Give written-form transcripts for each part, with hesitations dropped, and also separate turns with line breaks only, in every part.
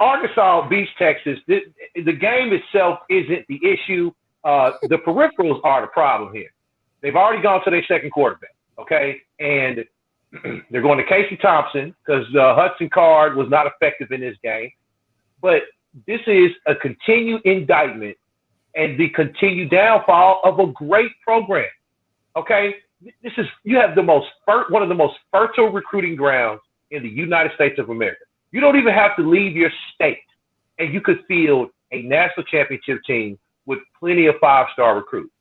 Arkansas beats Texas. The game itself isn't the issue. The peripherals are the problem here. They've already gone to their second quarterback, okay? And they're going to Casey Thompson because Hudson Card was not effective in this game. But this is a continued indictment and the continued downfall of a great program, okay? You have one of the most fertile recruiting grounds in the United States of America. You don't even have to leave your state, and you could field a national championship team with plenty of five-star recruits.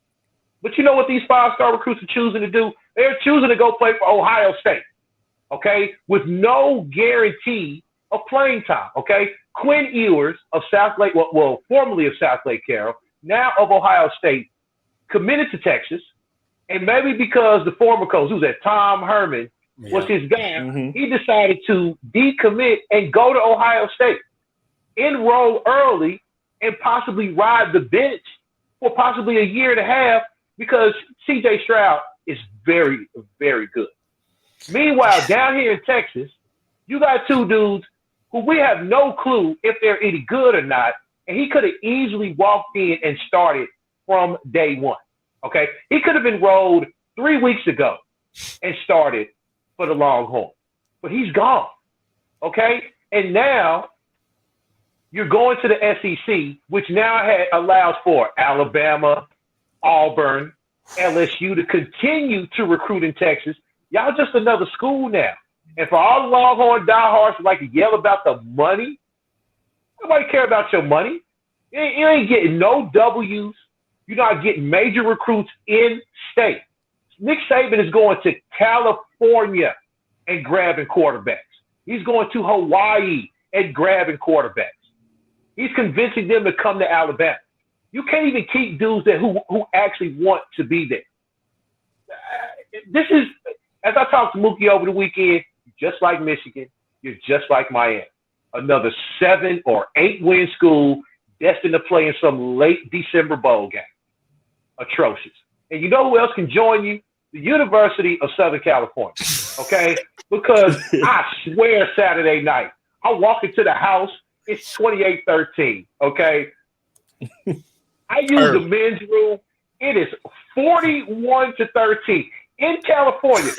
But you know what these five-star recruits are choosing to do? They're choosing to go play for Ohio State, okay, with no guarantee of playing time, okay? Quinn Ewers of South Lake, well, formerly of South Lake Carroll, now of Ohio State, committed to Texas, and maybe because the former coach, who's that, Tom Herman, was his guy, he decided to decommit and go to Ohio State, enroll early, and possibly ride the bench for possibly a year and a half because C.J. Stroud is very, very good. Meanwhile, down here in Texas, you got two dudes who we have no clue if they're any good or not, and he could have easily walked in and started from day one, okay? He could have enrolled 3 weeks ago and started for the Longhorns, but he's gone, okay? And now you're going to the SEC, which now allows for Alabama, Auburn, LSU to continue to recruit in Texas. Y'all just another school now. And for all the Longhorn diehards who like to yell about the money, nobody care about your money. You ain't getting no W's. You're not getting major recruits in state. Nick Saban is going to California and grabbing quarterbacks. He's going to Hawaii and grabbing quarterbacks. He's convincing them to come to Alabama. You can't even keep dudes who actually want to be there. This is, as I talked to Mookie over the weekend, just like Michigan, you're just like Miami. Another 7 or 8 win school destined to play in some late December bowl game. Atrocious. And you know who else can join you? The University of Southern California, okay? Because I swear Saturday night, I walk into the house, it's 28-13, okay? I use the men's room. It is 41-13 in California.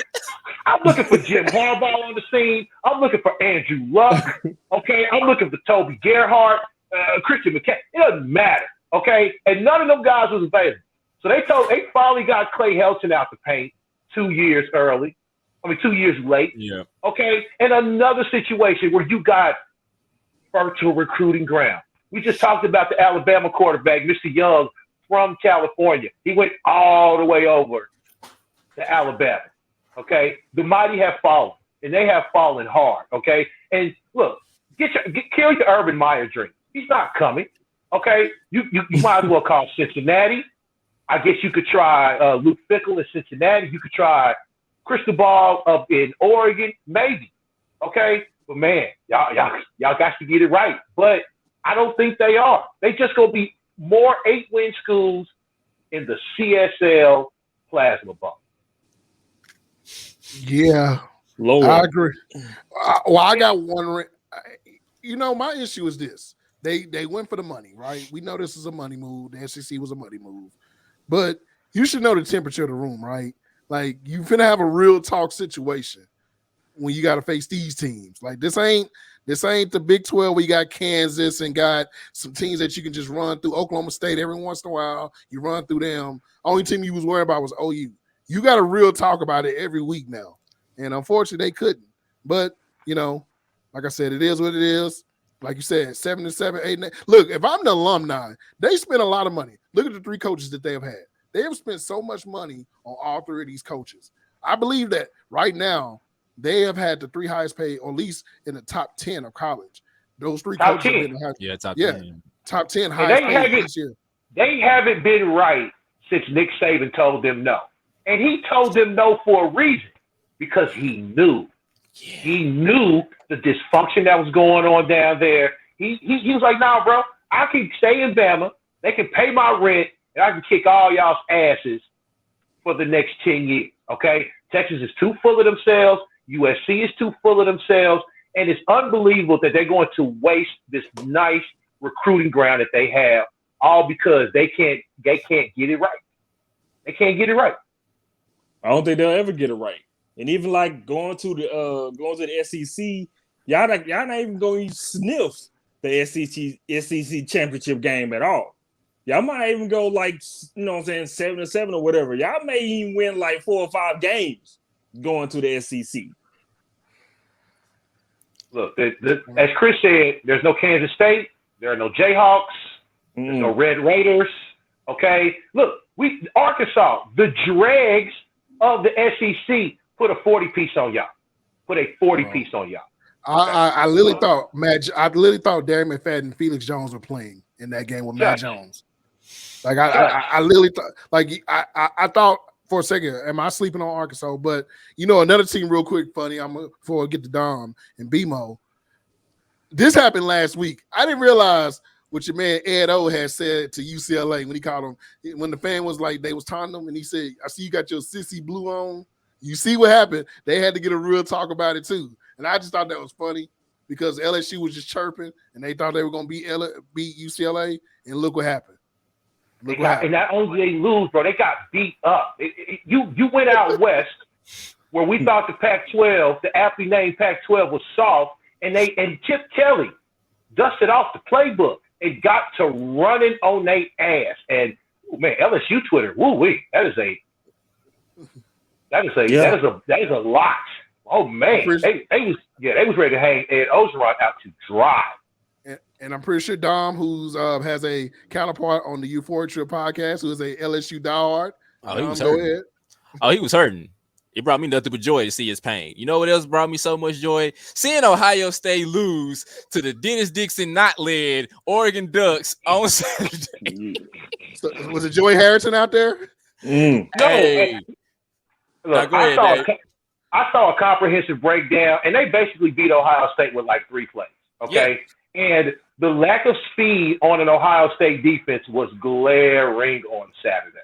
I'm looking for Jim Harbaugh on the scene. I'm looking for Andrew Luck, okay? I'm looking for Toby Gerhardt, Christian McCaffrey. It doesn't matter, okay? And none of them guys was available. So they finally got Clay Helton out the paint 2 years early. 2 years late. Yeah. Okay. And another situation where you got virtual recruiting ground. We just talked about the Alabama quarterback, Mr. Young, from California. He went all the way over to Alabama. Okay. The mighty have fallen, and they have fallen hard. Okay. And look, kill your Urban Meyer dream. He's not coming. Okay. You might as well call Cincinnati. I guess you could try Luke Fickell in Cincinnati. You could try Cristobal up in Oregon, maybe. Okay, but man, y'all got to get it right. But I don't think they are. They just gonna be more 8-win schools in the CSL Plasma Bowl.
Yeah, I agree. I got one. My issue is this: they went for the money, right? We know this is a money move. The SEC was a money move. But you should know the temperature of the room, right? Like, you finna have a real talk situation when you got to face these teams. Like, this ain't the Big 12 where you got Kansas and got some teams that you can just run through. Oklahoma State every once in a while, you run through them. Only team you was worried about was OU. You got a real talk about it every week now. And unfortunately, they couldn't. But, like I said, it is what it is. Like you said, 7-7, 8-9. Look, if I'm the alumni, they spend a lot of money. Look at the 3 coaches that they have had. They have spent so much money on all 3 of these coaches. I believe that right now they have had the 3 highest paid, or at least in the top 10 of college. Those 3
top
coaches
10.
have been the
top 10.
Top 10 highest paid this year.
They haven't been right since Nick Saban told them no. And he told them no for a reason, because he knew. Yeah. He knew the dysfunction that was going on down there. He was like, nah, bro, I can stay in Bama. They can pay my rent, and I can kick all y'all's asses for the next 10 years, okay? Texas is too full of themselves. USC is too full of themselves. And it's unbelievable that they're going to waste this nice recruiting ground that they have, all because they can't get it right. They can't get it right.
I don't think they'll ever get it right. And even like going to the SEC, y'all not even going to sniff the SEC championship game at all. Y'all might even go like, 7-7 or whatever. Y'all may even win like 4 or 5 games going to the SEC.
Look, as Chris said, there's no Kansas State. There are no Jayhawks. There's no Red Raiders. Okay? Look, Arkansas, the dregs of the SEC, put a 40-piece on y'all. Put a 40-piece on y'all.
I literally thought Darren McFadden and Felix Jones were playing in that game with Matt Jones. Like I literally thought, like I thought for a second, am I sleeping on Arkansas? But another team, real quick, funny. Before I get to Dom and BMO. This happened last week. I didn't realize what your man Ed O had said to UCLA when he called him, when the fan was like they was taunting him, and he said, "I see you got your sissy blue on." You see what happened? They had to get a real talk about it too, and I just thought that was funny because LSU was just chirping, and they thought they were going to beat UCLA, and look what happened.
And not only did they lose, bro, they got beat up. You went out west where we thought the Pac-12, the aptly named Pac-12, was soft, and Chip Kelly dusted off the playbook. It got to running on their ass, and man, LSU Twitter, woo-wee, that is a lot. Oh man, they was ready to hang Ed Ogeron out to dry.
And I'm pretty sure Dom, who's has a counterpart on the Euphoria podcast, who is a LSU diehard.
Oh, he was hurting. He was hurting. It brought me nothing but joy to see his pain. You know what else brought me so much joy? Seeing Ohio State lose to the Dennis Dixon not-led Oregon Ducks on Saturday.
So, was it Joey Harrison out there?
No.
Hey.
Look, I saw a comprehensive breakdown, and they basically beat Ohio State with like 3 plays. Okay, and the lack of speed on an Ohio State defense was glaring on Saturday.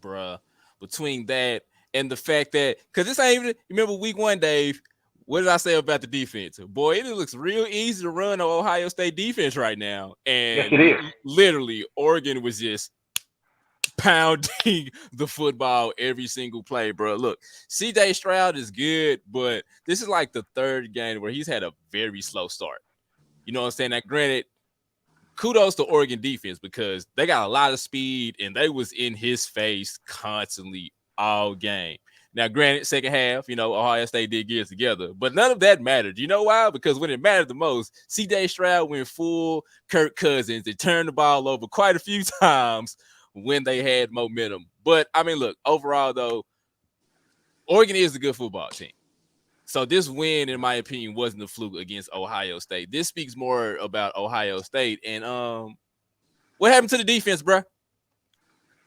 Bruh, between that and the fact that, because this ain't even, remember week 1, Dave, what did I say about the defense? Boy, it looks real easy to run an Ohio State defense right now. And
yes, it is.
Literally, Oregon was just pounding the football every single play, bro. Look, CJ Stroud is good, but this is like the 3rd game where he's had a very slow start. You know what I'm saying? Now, granted, kudos to Oregon defense because they got a lot of speed and they was in his face constantly all game. Now, granted, second half, Ohio State did get it together, but none of that mattered. You know why? Because when it mattered the most, CJ Stroud went full Kirk Cousins and turned the ball over quite a few times when they had momentum. But, I mean, look, overall, though, Oregon is a good football team. So this win, in my opinion, wasn't a fluke against Ohio State. This speaks more about Ohio State. And what happened to the defense, bro?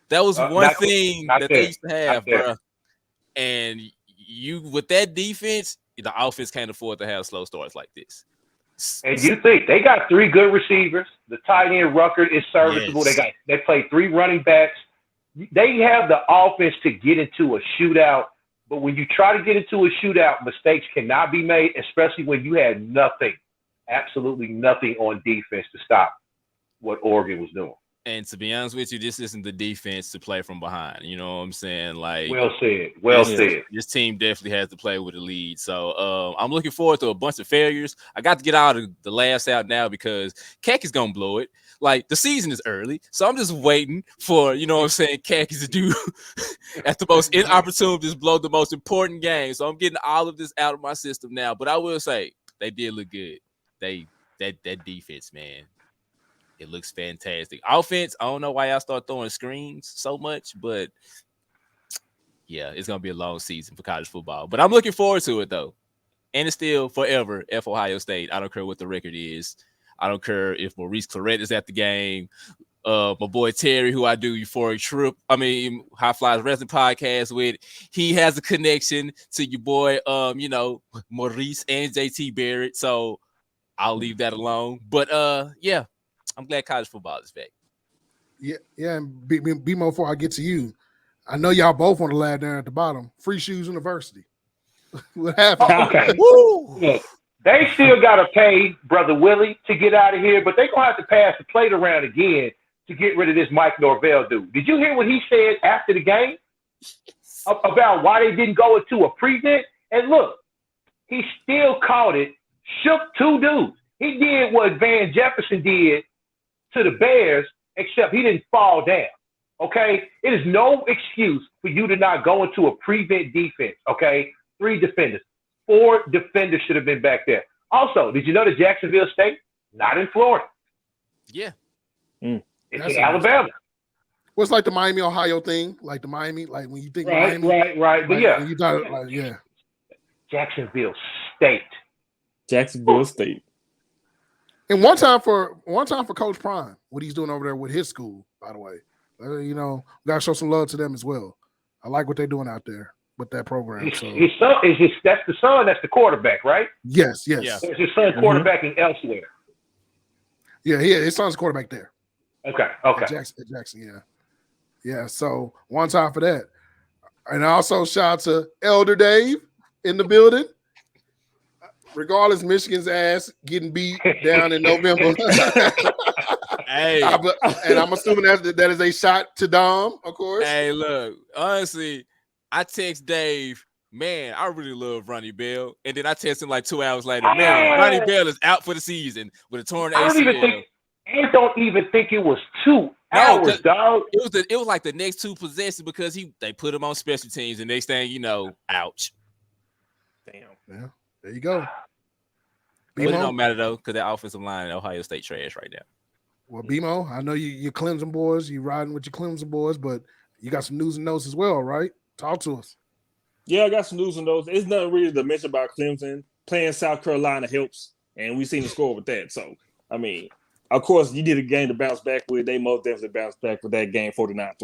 That was one thing that they used to have, bro. And with that defense, the offense can't afford to have slow starts like this.
And you think they got 3 good receivers. The tight end Rucker is serviceable. Yes. They played 3 running backs. They have the offense to get into a shootout. But when you try to get into a shootout, mistakes cannot be made, especially when you had nothing, absolutely nothing on defense to stop what Oregon was doing.
And to be honest with you, this isn't the defense to play from behind. You know what I'm saying? Like,
well said.
This team definitely has to play with a lead. So I'm looking forward to a bunch of failures. I got to get out of the laughs out now because Keck is gonna blow it. Like, the season is early, so I'm just waiting for, Khakis to do at the most inopportune, just blow the most important game. So I'm getting all of this out of my system now. But I will say, they did look good. That defense, man, it looks fantastic. Offense, I don't know why y'all start throwing screens so much, but yeah, it's going to be a long season for college football. But I'm looking forward to it, though. And it's still forever F Ohio State. I don't care what the record is. I don't care if Maurice Clarett is at the game. My boy Terry, who I do High Flyers Wrestling podcast with, he has a connection to your boy, Maurice and JT Barrett. So I'll leave that alone. But yeah, I'm glad college football is back.
Yeah, and BMO, before I get to you, I know y'all both on the ladder down at the bottom. Free Shoes University. What happened?
Okay. Woo! They still got to pay Brother Willie to get out of here, but they're going to have to pass the plate around again to get rid of this Mike Norvell dude. Did you hear what he said after the game about why they didn't go into a prevent? And look, he still called it, shook two dudes. He did what Van Jefferson did to the Bears, except he didn't fall down, okay? It is no excuse for you to not go into a prevent defense, okay? 3 defenders. 4 defenders should have been back there. Also, did you know that Jacksonville State, not in Florida?
Yeah.
It's in Alabama.
Well, it's like the Miami, Ohio thing. Like the Miami, like when you think
Right.
Miami.
But
like,
yeah.
when you thought, like, yeah.
Jacksonville State.
Jacksonville State.
And one time for Coach Prime, what he's doing over there with his school, by the way. You know, we gotta show some love to them as well. I like what they're doing out there with that program. So
His son that's the son, that's the quarterback, right?
yes.
Yeah.
There's his son quarterbacking elsewhere.
Yeah, his son's quarterback there.
Okay.
At Jackson, yeah. So one time for that. And also shout out to Elder Dave in the building. Regardless, Michigan's ass getting beat down in November.
Hey,
and I'm assuming that is a shot to Dom, of course.
hey, look, honestly, I text Dave, man, I really love Ronnie Bell. And then I text him like 2 hours later, man, Ronnie Bell is out for the season with a torn ACL.
I don't even think it was 2 hours, dog.
It was like the next 2 possessions because they put him on special teams, and next thing you know, ouch.
Damn.
Yeah, there you go.
But it don't matter though, because that offensive line at Ohio State trash right now.
Well, BMO, I know you're Clemson boys, you riding with your Clemson boys, but you got some news and notes as well, right? Talk to us.
Yeah, I got some news and notes. It's nothing really to mention about Clemson. Playing South Carolina helps, and we've seen the score with that. So, I mean, of course, you did a game to bounce back with. They most definitely bounced back with that game 49-3.